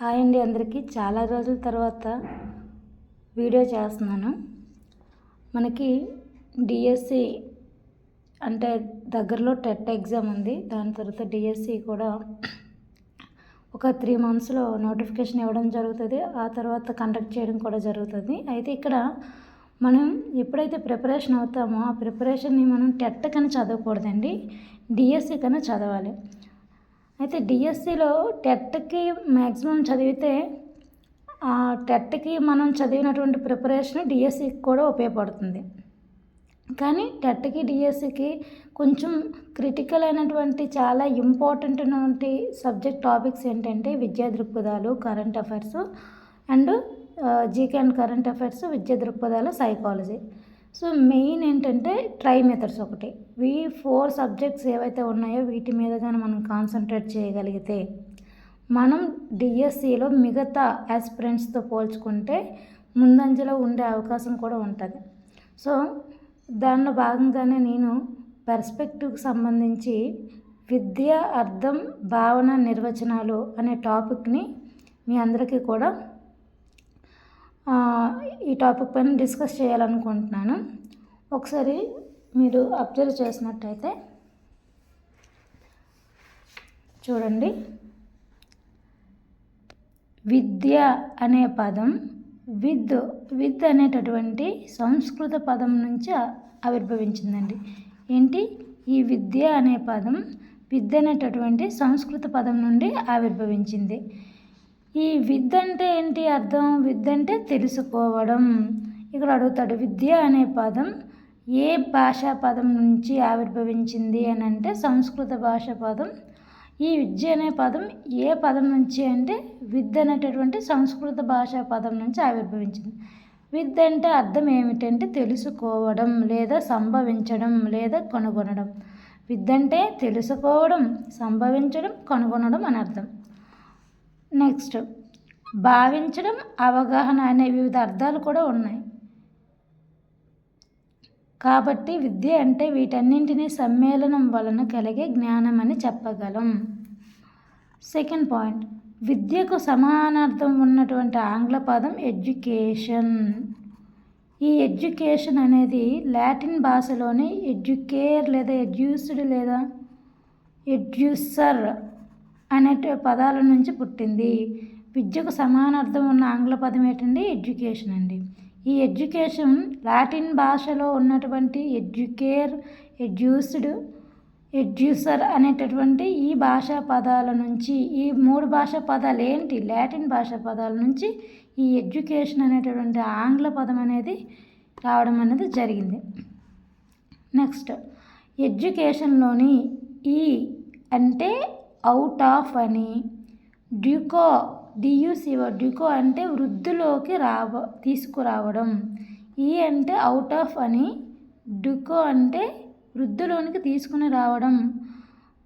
Hi అండి, అందరికీ చాలా రోజుల తర్వాత వీడియో చేస్తున్నాను. మనకి డిఎస్సి అంటే దగ్గరలో టెట్ ఎగ్జామ్ ఉంది. దాని తర్వాత డిఎస్సి కూడా ఒక 3 monthsలో నోటిఫికేషన్ ఇవ్వడం జరుగుతుంది. ఆ తర్వాత కండక్ట్ చేయడం కూడా జరుగుతుంది. అయితే ఇక్కడ మనం ఎప్పుడైతే ప్రిపరేషన్ అవుతామో ఆ ప్రిపరేషన్ని మనం టెట్ కన్నా చదవకూడదండి, డిఎస్సి కన్నా చదవాలి. అయితే డిఎస్సిలో టెట్కి మ్యాక్సిమం చదివితే ఆ టెట్కి మనం చదివినటువంటి ప్రిపరేషన్ డిఎస్సికి కూడా ఉపయోగపడుతుంది. కానీ టెట్కి డిఎస్సికి కొంచెం క్రిటికల్ అయినటువంటి చాలా ఇంపార్టెంట్ అయినటువంటి సబ్జెక్ట్ టాపిక్స్ ఏంటంటే విద్యా దృక్పథాలు, current affairs and GK and current affairs, విద్యా దృక్పథాలు, సైకాలజీ. సో మెయిన్ ఏంటంటే ట్రై మెథడ్స్ ఒకటి. 4 సబ్జెక్ట్స్ ఏవైతే ఉన్నాయో వీటి మీద కానీ మనం కాన్సన్ట్రేట్ చేయగలిగితే మనం డిఎస్సిలో మిగతా ఆస్పిరెంట్స్తో పోల్చుకుంటే ముందంజలో ఉండే అవకాశం కూడా ఉంటుంది. సో దానిలో భాగంగానే నేను పర్స్పెక్టివ్కి సంబంధించి విద్య, అర్థం, భావన, నిర్వచనాలు అనే టాపిక్ని మీ అందరికీ కూడా ఈ టాపిక్ పైన డిస్కస్ చేయాలనుకుంటున్నాను. ఒకసారి మీరు అబ్జర్వ్ చేసినట్టయితే చూడండి, విద్య అనే పదం విద్ అనేటటువంటి సంస్కృత పదం నుంచి ఆవిర్భవించిందండి. ఏంటి ఈ విద్య అనే పదం విద్య అనేటటువంటి సంస్కృత పదం నుండి ఆవిర్భవించింది. ఈ విద్య అంటే ఏంటి అర్థం? విద్య అంటే తెలుసుకోవడం. ఇక్కడ అడుగుతాడు, విద్య అనే పదం ఏ భాషా పదం నుంచి ఆవిర్భవించింది అని అంటే సంస్కృత భాషా పదం. ఈ విద్య అనే పదం ఏ పదం నుంచి అంటే విద్య అనేటటువంటి సంస్కృత భాషా పదం నుంచి ఆవిర్భవించింది. విద్య అంటే అర్థం ఏమిటంటే తెలుసుకోవడం లేదా సంభవించడం లేదా కనుగొనడం. విద్య అంటే తెలుసుకోవడం, సంభవించడం, కనుగొనడం అని అర్థం. నెక్స్ట్ భావించడం, అవగాహన అనే వివిధ అర్థాలు కూడా ఉన్నాయి. కాబట్టి విద్య అంటే వీటన్నింటినీ సమ్మేళనం వలన కలిగే జ్ఞానం అని చెప్పగలం. సెకండ్ పాయింట్, విద్యకు సమానార్థం ఉన్నటువంటి ఆంగ్ల పదం ఎడ్యుకేషన్. ఈ ఎడ్యుకేషన్ అనేది లాటిన్ భాషలోని ఎడ్యుకేర్ లేదా ఎడ్యూస్డ్ లేదా ఎడ్యూసర్ అనే పదాల నుంచి పుట్టింది. విద్యకు సమానార్థం ఉన్న ఆంగ్ల పదం ఏంటండి? ఎడ్యుకేషన్ అండి. ఈ ఎడ్యుకేషన్ లాటిన్ భాషలో ఉన్నటువంటి ఎడ్యుకేర్, ఎడ్యూస్డ్, ఎడ్యూసర్ అనేటటువంటి ఈ భాషా పదాల నుంచి, ఈ 3 భాషా పదాలు ఏంటి లాటిన్ భాషా పదాల నుంచి ఈ ఎడ్యుకేషన్ అనేటటువంటి ఆంగ్ల పదం అనేది రావడం అనేది జరిగింది. నెక్స్ట్ ఎడ్యుకేషన్లోని ఈ అంటే అవుట్ ఆఫ్ అని, డ్యూకో అంటే వృద్ధిలోకి తీసుకురావడం. ఈ అంటే అవుట్ ఆఫ్ అని, డ్యూకో అంటే వృద్ధిలోనికి తీసుకుని రావడం.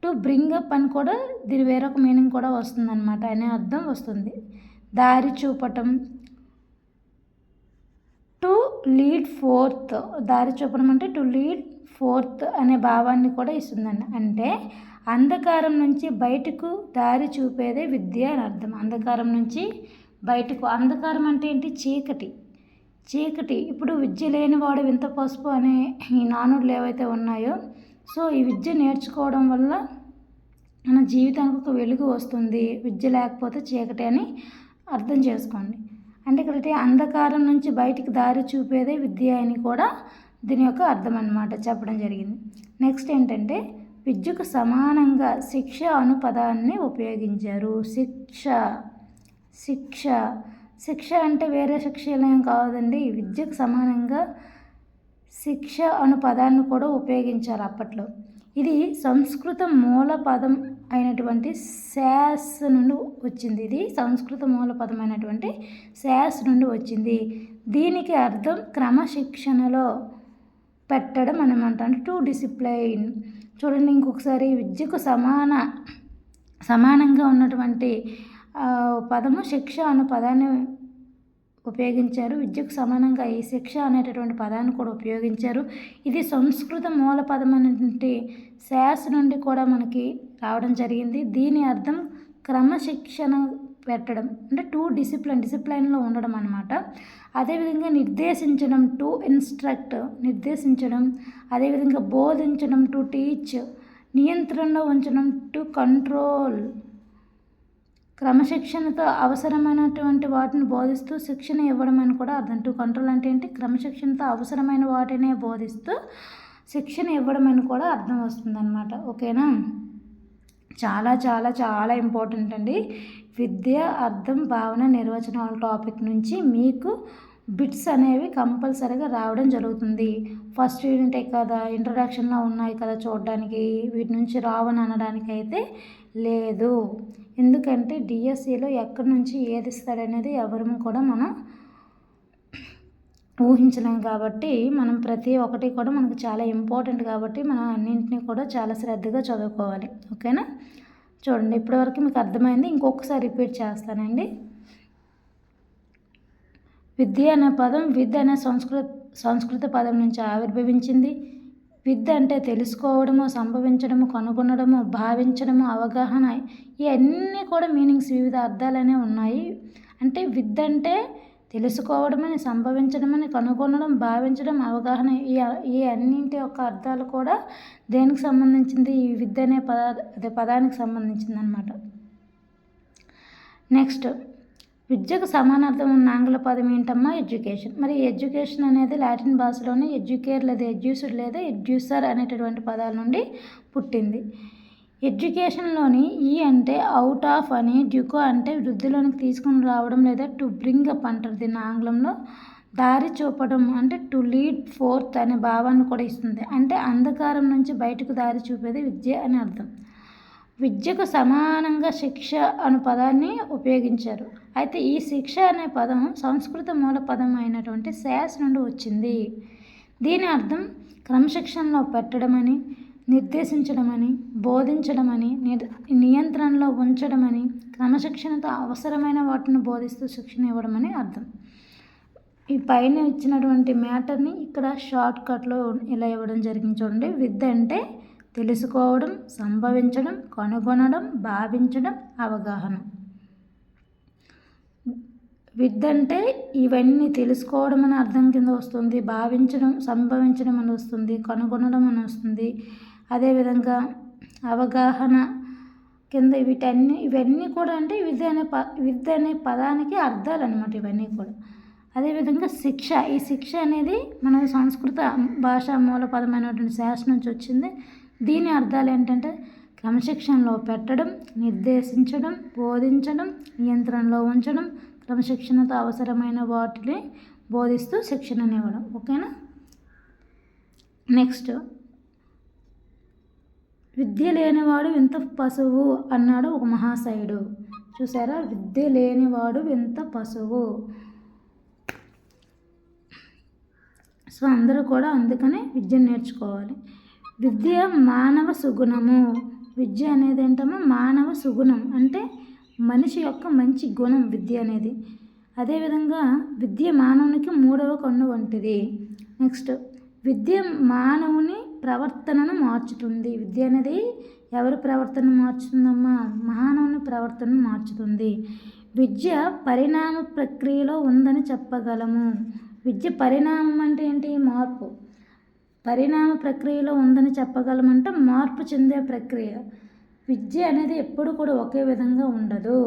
టు బ్రింగ్ అప్ అని కూడా దీని వేరొక మీనింగ్ కూడా వస్తుందన్నమాట, అనే అర్థం వస్తుంది. దారి చూపటం, టు లీడ్ ఫోర్త్. దారి చూపడం అంటే టు లీడ్ ఫోర్త్ అనే భావాన్ని కూడా ఇస్తుందండి. అంటే అంధకారం నుంచి బయటకు దారి చూపేదే విద్య అని అర్థం. అంధకారం నుంచి బయటకు. అంధకారం అంటే ఏంటి? చీకటి. ఇప్పుడు విద్య లేనివాడు వింత పసుపు అనే ఈ నానుడులు ఏవైతే ఉన్నాయో, సో ఈ విద్య నేర్చుకోవడం వల్ల మన జీవితానికి ఒక వెలుగు వస్తుంది. విద్య లేకపోతే చీకటి అని అర్థం చేసుకోండి. అంటే ఇక్కడ అంధకారం నుంచి బయటికి దారి చూపేదే విద్య అని కూడా దీని యొక్క అర్థం అన్నమాట చెప్పడం జరిగింది. నెక్స్ట్ ఏంటంటే విద్యకు సమానంగా శిక్ష అను పదాన్ని ఉపయోగించారు. శిక్ష అంటే వేరే శిక్షలేం కాదండి. విద్యకు సమానంగా శిక్ష అను పదాన్ని కూడా ఉపయోగించారు అప్పట్లో. ఇది సంస్కృత మూల పదం అయినటువంటి శాస్ నుండి వచ్చింది. ఇది సంస్కృత మూల పదం అయినటువంటి శాస్ నుండి వచ్చింది. దీనికి అర్థం క్రమశిక్షణలో పెట్టడం అనమాట, అంటే టు డిసిప్లైన్. చూడండి ఇంకొకసారి, విద్యకు సమానంగా ఉన్నటువంటి పదము శిక్ష అను పదాన్ని ఉపయోగించారు. విద్యకు సమానంగా ఈ శిక్ష అనేటటువంటి పదాన్ని కూడా ఉపయోగించారు. ఇది సంస్కృత మూల పదం అనేటువంటి శాస్ నుండి కూడా మనకి రావడం జరిగింది. దీని అర్థం క్రమశిక్షణ పెట్టడం అంటే టు డిసిప్లైన్లో ఉండడం అన్నమాట. అదేవిధంగా నిర్దేశించడం, టు ఇన్స్ట్రక్ట్ నిర్దేశించడం, అదేవిధంగా బోధించడం, టు టీచ్, నియంత్రణలో ఉంచడం, టు కంట్రోల్, క్రమశిక్షణతో అవసరమైనటువంటి వాటిని బోధిస్తూ శిక్షణ ఇవ్వడం అని కూడా అర్థం. టు కంట్రోల్ అంటే ఏంటి? క్రమశిక్షణతో అవసరమైన వాటినే బోధిస్తూ శిక్షణ ఇవ్వడం అని కూడా అర్థం వస్తుందన్నమాట. ఓకేనా? చాలా చాలా చాలా ఇంపార్టెంట్ అండి. విద్య, అర్థం, భావన, నిర్వచనాల టాపిక్ నుంచి మీకు బిట్స్ అనేవి కంపల్సరీగా రావడం జరుగుతుంది. ఫస్ట్ యూనిటే కదా, ఇంట్రడక్షన్లో ఉన్నాయి కదా చూడడానికి, వీటి నుంచి రావని అనడానికి అయితే లేదు. ఎందుకంటే డిఎస్సిలో ఎక్కడి నుంచి ఏది ఇస్తాడనేది ఎవరు కూడా మనం ఊహించలేం. కాబట్టి మనం ప్రతి ఒక్కటి కూడా మనకు చాలా ఇంపార్టెంట్ కాబట్టి మనం అన్నింటినీ కూడా చాలా శ్రద్ధగా చదువుకోవాలి. ఓకేనా? చూడండి, ఇప్పటివరకు మీకు అర్థమైంది. ఇంకొకసారి రిపీట్ చేస్తానండి. విద్య అనే పదం విద్ అనే సంస్కృత పదం నుంచి ఆవిర్భవించింది. విద్య అంటే తెలుసుకోవడము, సంభవించడము, కనుగొనడము, భావించడము, అవగాహన, ఇవన్నీ కూడా మీనింగ్స్ వివిధ అర్థాలనే ఉన్నాయి. అంటే విద్య అంటే తెలుసుకోవడమని, సంభవించడమని, కనుగొనడం, భావించడం, అవగాహన, ఈ అన్నింటి యొక్క అర్థాలు కూడా దేనికి సంబంధించింది? ఈ విద్య అనే పదానికి సంబంధించింది అన్నమాట. నెక్స్ట్, విద్యకు సమానార్థం ఉన్న ఆంగ్ల పదం ఏంటమ్మా? ఎడ్యుకేషన్. మరి ఎడ్యుకేషన్ అనేది లాటిన్ భాషలోని ఎడ్యుకేర్ లేదా ఎడ్యూస్డ్ లేదా ఎడ్యూసర్ అనేటటువంటి పదాల నుండి పుట్టింది. ఎడ్యుకేషన్లోని ఈ అంటే అవుట్ ఆఫ్ అని, డ్యూకో అంటే వృద్ధిలోనికి తీసుకుని రావడం లేదా టు బ్రింగ్ అప్ అంటారు. దీన్ని ఆంగ్లంలో దారి చూపడం అంటే టు లీడ్ ఫోర్త్ అనే భావాన్ని కూడా ఇస్తుంది. అంటే అంధకారం నుంచి బయటకు దారి చూపేది విద్య అని అర్థం. విద్యకు సమానంగా శిక్ష అనే పదాన్ని ఉపయోగించారు. అయితే ఈ శిక్ష అనే పదం సంస్కృత మూల పదం అయినటువంటి శాస్ నుండి వచ్చింది. దీని అర్థం క్రమశిక్షణలో పెట్టడమని, నిర్దేశించడమని, బోధించడమని, నియంత్రణలో ఉంచడమని, క్రమశిక్షణతో అవసరమైన వాటిని బోధిస్తూ శిక్షణ ఇవ్వడమని అర్థం. ఈ పైన ఇచ్చినటువంటి మ్యాటర్ని ఇక్కడ షార్ట్ కట్లో ఇలా ఇవ్వడం జరిగింది. చూడండి, విద్య అంటే తెలుసుకోవడం, సంభవించడం, కనుగొనడం, భావించడం, అవగాహన. విద్య అంటే ఇవన్నీ తెలుసుకోవడం అని అర్థం కింద వస్తుంది, భావించడం, సంభవించడం అని వస్తుంది, కనుగొనడం అని వస్తుంది, అదేవిధంగా అవగాహన కింద ఇవన్నీ కూడా అంటే విద్య అనే పదానికి అర్థాలు అన్నమాట ఇవన్నీ కూడా. అదేవిధంగా శిక్ష, ఈ శిక్ష అనేది మన సంస్కృత భాష మూల పదమైనటువంటి శాస నుంచి వచ్చింది. దీని అర్థాలు ఏంటంటే క్రమశిక్షణలో పెట్టడం, నిర్దేశించడం, బోధించడం, నియంత్రణలో ఉంచడం, క్రమశిక్షణతో అవసరమైన వాటిని బోధిస్తూ శిక్షణనివ్వడం. ఓకేనా? నెక్స్ట్, విద్య లేనివాడు వింత పశువు అన్నాడు ఒక మహాశయుడు. చూసారా? విద్య లేనివాడు వింత పశువు. సో అందరూ కూడా అందుకనే విద్యను నేర్చుకోవాలి. విద్య మానవ సుగుణము. విద్య అనేది ఏంటమ్మా? మానవ సుగుణం అంటే మనిషి యొక్క మంచి గుణం విద్య అనేది. అదేవిధంగా విద్య మానవునికి మూడవ కన్ను వంటిది. నెక్స్ట్, విద్య మానవుని ప్రవర్తనను మార్చుతుంది. విద్య అనేది ఎవరి ప్రవర్తన మార్చుతుందమ్మా? మానవుని ప్రవర్తనను మార్చుతుంది. విద్య పరిణామ ప్రక్రియలో ఉందని చెప్పగలము. విద్య పరిణామం అంటే ఏంటి? మార్పు. పరిణామ ప్రక్రియలో ఉందని చెప్పగలమంటే మార్పు చెందే ప్రక్రియ. విద్య అనేది ఎప్పుడు కూడా ఒకే విధంగా ఉండదు,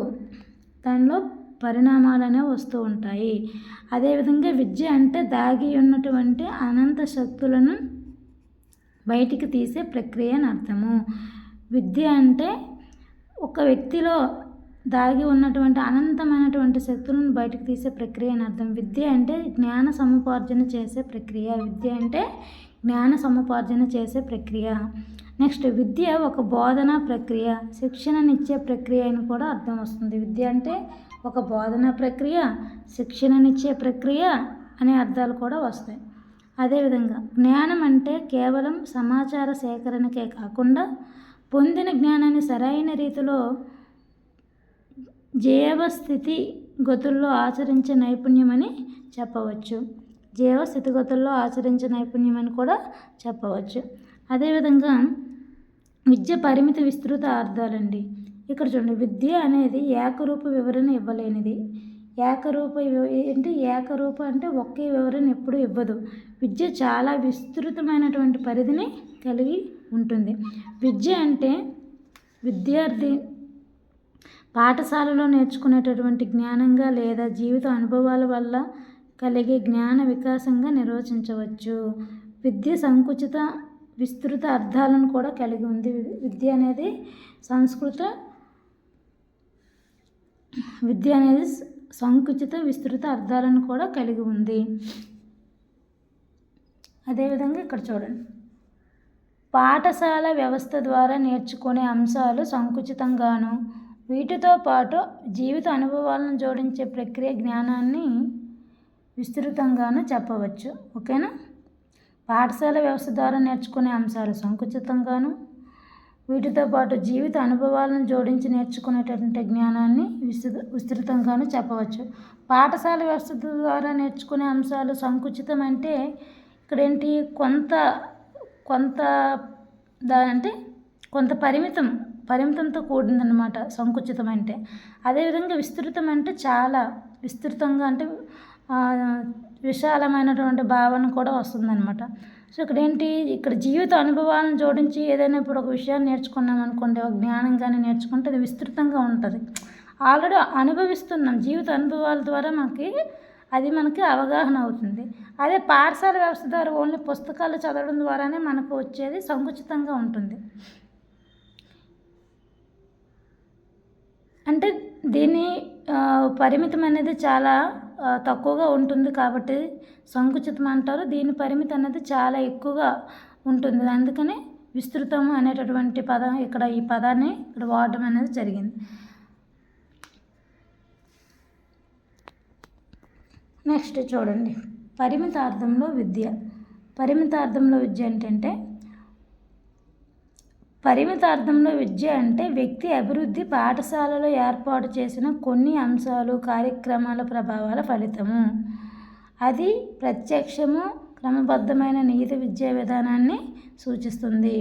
దానిలో పరిణామాలు అనేవి వస్తూ ఉంటాయి. అదేవిధంగా విద్య అంటే దాగి ఉన్నటువంటి అనంత శక్తులను బయటికి తీసే ప్రక్రియ అని అర్థము. విద్య అంటే ఒక వ్యక్తిలో దాగి ఉన్నటువంటి అనంతమైనటువంటి శక్తులను బయటకు తీసే ప్రక్రియ అని అర్థం. విద్య అంటే జ్ఞాన సముపార్జన చేసే ప్రక్రియ. విద్య అంటే జ్ఞాన సముపార్జన చేసే ప్రక్రియ. నెక్స్ట్, విద్య ఒక బోధనా ప్రక్రియ, శిక్షణనిచ్చే ప్రక్రియ అని కూడా అర్థం వస్తుంది. విద్య అంటే ఒక బోధనా ప్రక్రియ, శిక్షణనిచ్చే ప్రక్రియ అనే అర్థాలు కూడా వస్తాయి. అదేవిధంగా జ్ఞానం అంటే కేవలం సమాచార సేకరణకే కాకుండా పొందిన జ్ఞానాన్ని సరైన రీతిలో జీవస్థితి గతుల్లో ఆచరించే నైపుణ్యం అని చెప్పవచ్చు. జీవస్థితిగతుల్లో ఆచరించే నైపుణ్యం అని కూడా చెప్పవచ్చు. అదేవిధంగా విద్య పరిమిత విస్తృత అర్థాలండి. ఇక్కడ చూడండి, విద్య అనేది ఏకరూప వివరణ ఇవ్వలేనిది. ఏకరూప అంటే ఒకే వివరణ ఎప్పుడు ఇవ్వదు. విద్య చాలా విస్తృతమైనటువంటి పరిధిని కలిగి ఉంటుంది. విద్య అంటే విద్యార్థి పాఠశాలలో నేర్చుకునేటటువంటి జ్ఞానంగా లేదా జీవిత అనుభవాల వల్ల కలిగే జ్ఞాన వికాసంగా నిర్వచించవచ్చు. విద్య సంకుచిత విస్తృత అర్థాలను కూడా కలిగి ఉంది. విద్య అనేది సంకుచిత విస్తృత అర్థాలను కూడా కలిగి ఉంది. అదేవిధంగా ఇక్కడ చూడండి, పాఠశాల వ్యవస్థ ద్వారా నేర్చుకునే అంశాలు సంకుచితంగాను, వీటితో పాటు జీవిత అనుభవాలను జోడించే ప్రక్రియ జ్ఞానాన్ని విస్తృతంగాను చెప్పవచ్చు. ఓకేనా? పాఠశాల వ్యవస్థ ద్వారా నేర్చుకునే అంశాలు సంకుచితంగాను, వీటితో పాటు జీవిత అనుభవాలను జోడించి నేర్చుకునేటటువంటి జ్ఞానాన్ని విస్తృతంగాను చెప్పవచ్చు. పాఠశాల వ్యవస్థ ద్వారా నేర్చుకునే అంశాలు సంకుచితం అంటే ఇక్కడ ఏంటి, కొంత పరిమితంతో కూడిందనమాట సంకుచితం అంటే. అదేవిధంగా విస్తృతం అంటే చాలా విస్తృతంగా, అంటే విశాలమైనటువంటి భావన కూడా వస్తుందన్నమాట. సో ఇక్కడ జీవిత అనుభవాలను జోడించి ఏదైనా ఇప్పుడు ఒక విషయాన్ని నేర్చుకున్నాం అనుకోండి, ఒక జ్ఞానం కానీ నేర్చుకుంటే అది విస్తృతంగా ఉంటుంది. ఆల్రెడీ అనుభవిస్తున్నాం, జీవిత అనుభవాల ద్వారా మనకి అవగాహన అవుతుంది. అదే పాఠశాల వ్యవస్థ ద్వారా ఓన్లీ పుస్తకాలు చదవడం ద్వారానే మనకు వచ్చేది సంకుచితంగా ఉంటుంది. అంటే దీని పరిమితం అనేది చాలా తక్కువగా ఉంటుంది కాబట్టి సంకుచితం అంటారు. దీని పరిమితి అనేది చాలా ఎక్కువగా ఉంటుంది. అందుకని విస్తృతం అనేటటువంటి పదం ఈ పదాన్ని ఇక్కడ వాడడం అనేది జరిగింది. నెక్స్ట్ చూడండి, పరిమితార్థంలో విద్య. పరిమితార్థంలో విద్య అంటే వ్యక్తి అభివృద్ధి పాఠశాలలో ఏర్పాటు చేసిన కొన్ని అంశాలు, కార్యక్రమాల ప్రభావాల ఫలితము. అది ప్రత్యక్షము క్రమబద్ధమైన నియత విద్యా విధానాన్ని సూచిస్తుంది.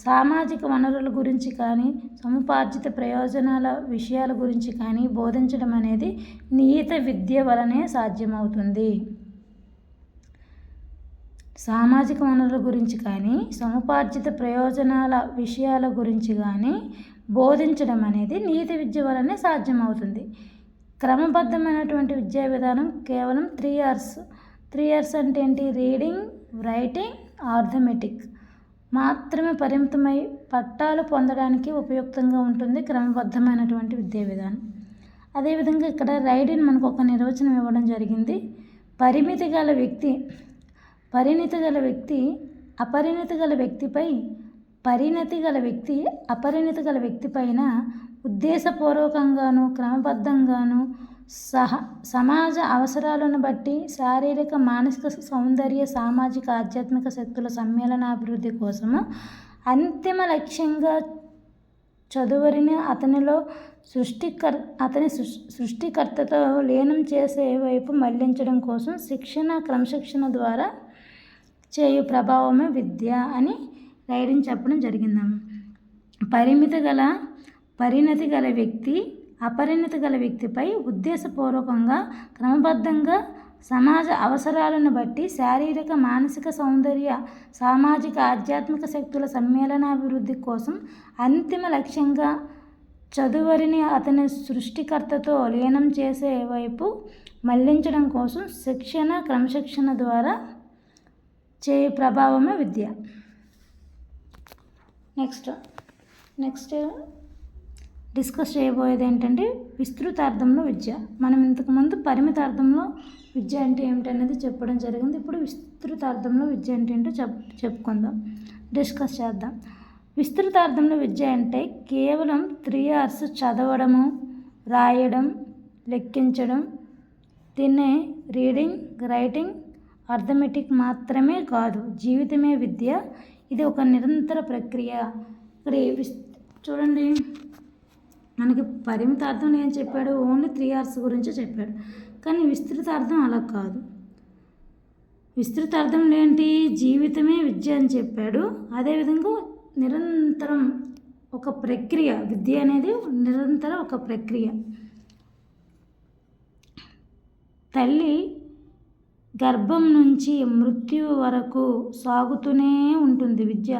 సామాజిక వనరుల గురించి కానీ, సముపార్జిత ప్రయోజనాల విషయాల గురించి కానీ బోధించడం అనేది నియత విద్య వలనే సాధ్యమవుతుంది. సామాజిక వనరుల గురించి కానీ, సముపార్జిత ప్రయోజనాల విషయాల గురించి కానీ బోధించడం అనేది నియత విద్య వలనే సాధ్యమవుతుంది. క్రమబద్ధమైనటువంటి విద్యా విధానం కేవలం 3 Rs. 3 Rs అంటే ఏంటి? రీడింగ్, రైటింగ్, ఆర్థమెటిక్ మాత్రమే పరిమితమై పట్టాలు పొందడానికి ఉపయుక్తంగా ఉంటుంది క్రమబద్ధమైనటువంటి విద్యా విధానం. అదేవిధంగా ఇక్కడ రైడింగ్ మనకు ఒక నిర్వచనం ఇవ్వడం జరిగింది. పరిణితి గల వ్యక్తి అపరిణితి గల వ్యక్తి పైన ఉద్దేశపూర్వకంగాను క్రమబద్ధంగాను సమాజ అవసరాలను బట్టి శారీరక, మానసిక, సౌందర్య, సామాజిక, ఆధ్యాత్మిక శక్తుల సమ్మేళనాభివృద్ధి కోసము అంతిమ లక్ష్యంగా చదువరిని అతని సృష్టికర్తతో లీనం చేసే వైపు మళ్లించడం కోసం క్రమశిక్షణ ద్వారా చేయు ప్రభావమే విద్య అని రైడింగ్ చెప్పడం జరిగిందమ్మ. పరిణతి గల వ్యక్తి అపరిణతి గల వ్యక్తిపై ఉద్దేశపూర్వకంగా క్రమబద్ధంగా సమాజ అవసరాలను బట్టి శారీరక, మానసిక, సౌందర్య, సామాజిక, ఆధ్యాత్మిక శక్తుల సమ్మేళనాభివృద్ధి కోసం అంతిమ లక్ష్యంగా చదువరిని అతని సృష్టికర్తతో లీనం చేసే వైపు మళ్లించడం కోసం క్రమశిక్షణ ద్వారా చేయు ప్రభావమే విద్య. నెక్స్ట్ డిస్కస్ చేయబోయేది ఏంటంటే విస్తృతార్థంలో విద్య. మనం ఇంతకుముందు పరిమితార్థంలో విద్య అంటే ఏమిటనేది చెప్పడం జరిగింది. ఇప్పుడు విస్తృతార్థంలో విద్య అంటే ఏంటో చెప్పుకుందాం, డిస్కస్ చేద్దాం. విస్తృతార్థంలో విద్య అంటే కేవలం 3 Rs చదవడము, రాయడం, లెక్కించడం, దీన్నే రీడింగ్, రైటింగ్, ఆర్థమెటిక్ మాత్రమే కాదు, జీవితమే విద్య. ఇది ఒక నిరంతర ప్రక్రియ. ఇక్కడ చూడండి, మనకి పరిమితార్థం ఏం చెప్పాడు? ఓన్లీ 3 Rs గురించి చెప్పాడు. కానీ విస్తృతార్థం అలా కాదు. విస్తృతార్థంలో ఏంటి? జీవితమే విద్య అని చెప్పాడు. అదేవిధంగా నిరంతరం ఒక ప్రక్రియ. విద్య అనేది నిరంతర ఒక ప్రక్రియ. తల్లి గర్భం నుంచి మృత్యువు వరకు సాగుతూనే ఉంటుంది విద్య.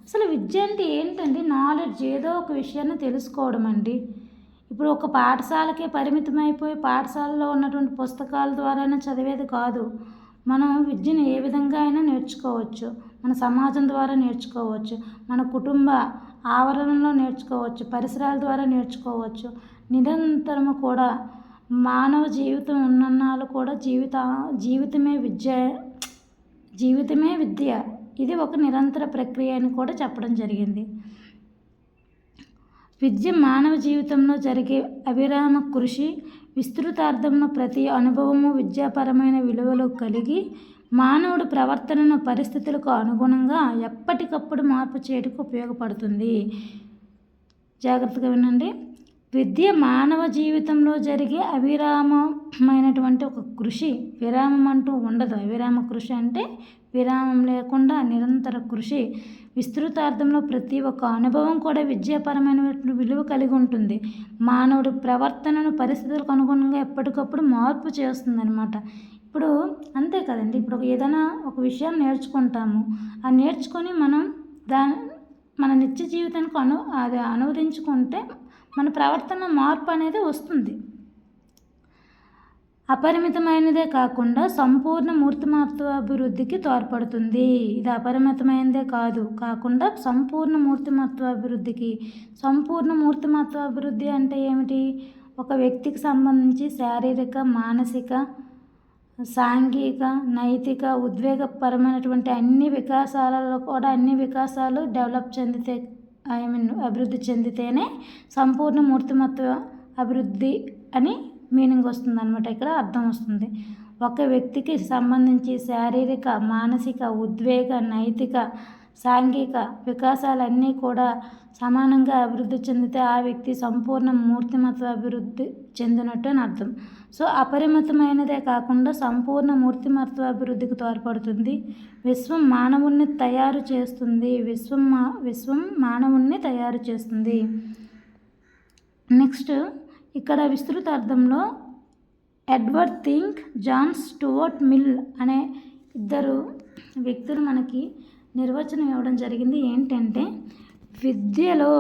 అసలు విద్య అంటే ఏంటండి? నాలెడ్జ్, ఏదో ఒక విషయాన్ని తెలుసుకోవడం అండి. ఇప్పుడు ఒక పాఠశాలకే పరిమితమైపోయి పాఠశాలలో ఉన్నటువంటి పుస్తకాల ద్వారానే చదివేది కాదు. మనం విద్యను ఏ విధంగా అయినా నేర్చుకోవచ్చు. మన సమాజం ద్వారా నేర్చుకోవచ్చు, మన కుటుంబ ఆవరణలో నేర్చుకోవచ్చు, పరిసరాల ద్వారా నేర్చుకోవచ్చు. నిరంతరము కూడా మానవ జీవితం ఉన్నన్నాళ్ళు కూడా జీవితమే విద్య. ఇది ఒక నిరంతర ప్రక్రియ అని కూడా చెప్పడం జరిగింది. విద్య మానవ జీవితంలో జరిగే అవిరామ కృషి. విస్తృతార్థంలో ప్రతి అనుభవము విద్యాపరమైన విలువలు కలిగి మానవుడి ప్రవర్తనను పరిస్థితులకు అనుగుణంగా ఎప్పటికప్పుడు మార్పు చేయడానికి ఉపయోగపడుతుంది. జాగ్రత్తగా వినండి. విద్య మానవ జీవితంలో జరిగే అవిరామమైనటువంటి ఒక కృషి. విరామం అంటూ ఉండదు. అవిరామ కృషి అంటే విరామం లేకుండా నిరంతర కృషి. విస్తృతార్థంలో ప్రతి ఒక్క అనుభవం కూడా విద్యాపరమైన విలువ కలిగి ఉంటుంది. మానవుడి ప్రవర్తనను పరిస్థితులకు అనుగుణంగా ఎప్పటికప్పుడు మార్పు చేస్తుందన్నమాట. ఇప్పుడు అంతే కదండి. ఇప్పుడు ఏదైనా ఒక విషయాన్ని నేర్చుకుంటాము. ఆ నేర్చుకొని మనం మన నిత్య జీవితానికి అది అనువదించుకుంటే మన ప్రవర్తన మార్పు అనేది వస్తుంది. అపరిమితమైనదే కాకుండా సంపూర్ణ మూర్తిమత్వాభివృద్ధికి తోడ్పడుతుంది. ఇది అపరిమితమైనదే కాకుండా సంపూర్ణ మూర్తిమత్వాభివృద్ధికి. సంపూర్ణ మూర్తిమత్వాభివృద్ధి అంటే ఏమిటి? ఒక వ్యక్తికి సంబంధించి శారీరక, మానసిక, సాంఘిక, నైతిక, ఉద్వేగపరమైనటువంటి అన్ని వికాసాలలో కూడా అన్ని వికాసాలు అభివృద్ధి చెందితేనే సంపూర్ణ మూర్తిమత్వ అభివృద్ధి అని మీనింగ్ వస్తుంది అన్నమాట. ఇక్కడ అర్థం వస్తుంది. ఒక వ్యక్తికి సంబంధించి శారీరక, మానసిక, ఉద్వేగ, నైతిక, సాంఘిక వికాసాలన్నీ కూడా సమానంగా అభివృద్ధి చెందితే ఆ వ్యక్తి సంపూర్ణ మూర్తిమత్వ అభివృద్ధి చెందినట్టు అని అర్థం. సో అపరిమితమైనదే కాకుండా సంపూర్ణ మూర్తిమత్వ అభివృద్ధికి తోడ్పడుతుంది. విశ్వం మానవుణ్ణి తయారు చేస్తుంది. విశ్వం మానవుణ్ణి తయారు చేస్తుంది. నెక్స్ట్ ఇక్కడ విస్తృత అర్థంలో ఎడ్వర్డ్ థింక్, జాన్ స్టూవర్ట్ మిల్ అనే ఇద్దరు వ్యక్తులు మనకి నిర్వచనం ఇవ్వడం జరిగింది. ఏంటంటే విద్యలో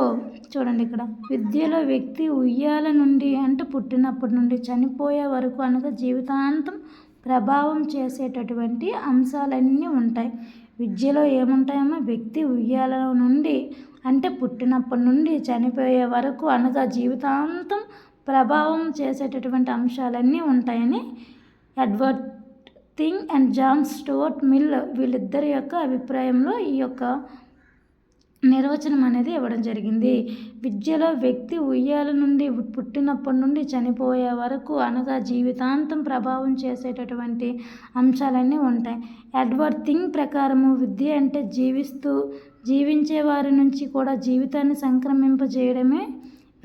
చూడండి, ఇక్కడ విద్యలో వ్యక్తి ఉయ్యాల నుండి అంటే పుట్టినప్పటి నుండి చనిపోయే వరకు అనగా జీవితాంతం ప్రభావం చేసేటటువంటి అంశాలన్నీ ఉంటాయి. విద్యలో ఏముంటాయమ్మా? వ్యక్తి ఉయ్యాల నుండి అంటే పుట్టినప్పటి నుండి చనిపోయే వరకు అనగా జీవితాంతం ప్రభావం చేసేటటువంటి అంశాలన్నీ ఉంటాయని ఎడ్వర్డ్ థింక్ అండ్ జాన్ స్టూవర్ట్ మిల్ వీళ్ళిద్దరి యొక్క అభిప్రాయంలో ఈ యొక్క నిర్వచనం అనేది ఇవ్వడం జరిగింది. విద్యలో వ్యక్తి ఉయ్యాల నుండి పుట్టినప్పటి నుండి చనిపోయే వరకు అనగా జీవితాంతం ప్రభావం చేసేటటువంటి అంశాలన్నీ ఉంటాయి. ఎడ్వర్డ్ థింక్ ప్రకారము విద్య అంటే జీవించే వారి నుంచి కూడా జీవితాన్ని సంక్రమింపజేయడమే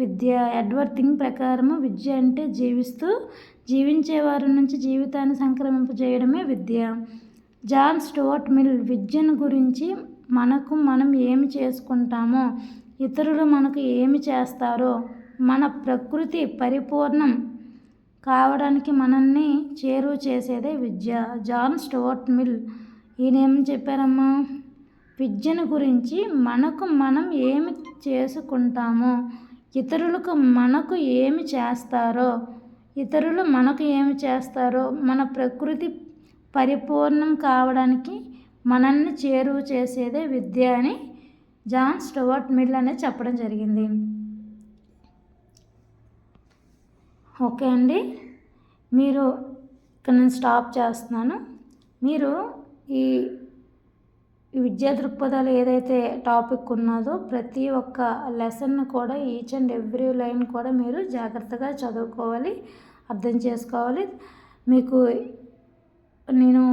విద్య. ఎడ్వర్డ్ థింక్ ప్రకారము విద్య అంటే జీవించేవారి నుంచి జీవితాన్ని సంక్రమింపజేయడమే విద్య. జాన్ స్టూవర్ట్ మిల్ విద్యను గురించి మనం ఏమి చేసుకుంటామో, ఇతరులు మనకు ఏమి చేస్తారో, మన ప్రకృతి పరిపూర్ణం కావడానికి మనల్ని చేరువ చేసేదే విద్య. జాన్ స్టూవర్ట్ మిల్ ఈయనేం చెప్పారమ్మా? విద్యను గురించి మనం ఏమి చేసుకుంటామో, ఇతరులకు మనకు ఏమి చేస్తారో, మన ప్రకృతి పరిపూర్ణం కావడానికి మనల్ని చేరువ చేసేదే విద్య అని జాన్ స్టూవర్ట్ మిల్ అనేది చెప్పడం జరిగింది. ఓకే అండి, మీరు ఇక్కడ నేను స్టాప్ చేస్తున్నాను. మీరు ఈ విద్యా దృక్పథాలు ఏదైతే టాపిక్ ఉన్నదో ప్రతి ఒక్క లెసన్ కూడా ఈచ్ అండ్ ఎవ్రీ లైన్ కూడా మీరు జాగ్రత్తగా చదువుకోవాలి, అర్థం చేసుకోవాలి. మీకు నేను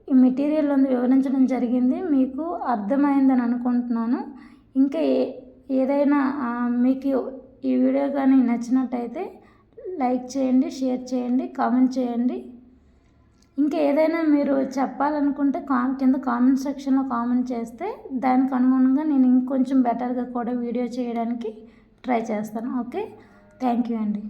ఈ మెటీరియల్ వివరించడం జరిగింది, మీకు అర్థమైందని అనుకుంటున్నాను. ఇంకా ఏదైనా మీకు ఈ వీడియో కానీ నచ్చినట్టయితే లైక్ చేయండి, షేర్ చేయండి, కామెంట్ చేయండి. ఇంకా ఏదైనా మీరు చెప్పాలనుకుంటే కింద కామెంట్ సెక్షన్లో కామెంట్ చేస్తే దానికి అనుగుణంగా నేను ఇంకొంచెం బెటర్గా కూడా వీడియో చేయడానికి ట్రై చేస్తాను. ఓకే, థ్యాంక్ యూ అండి.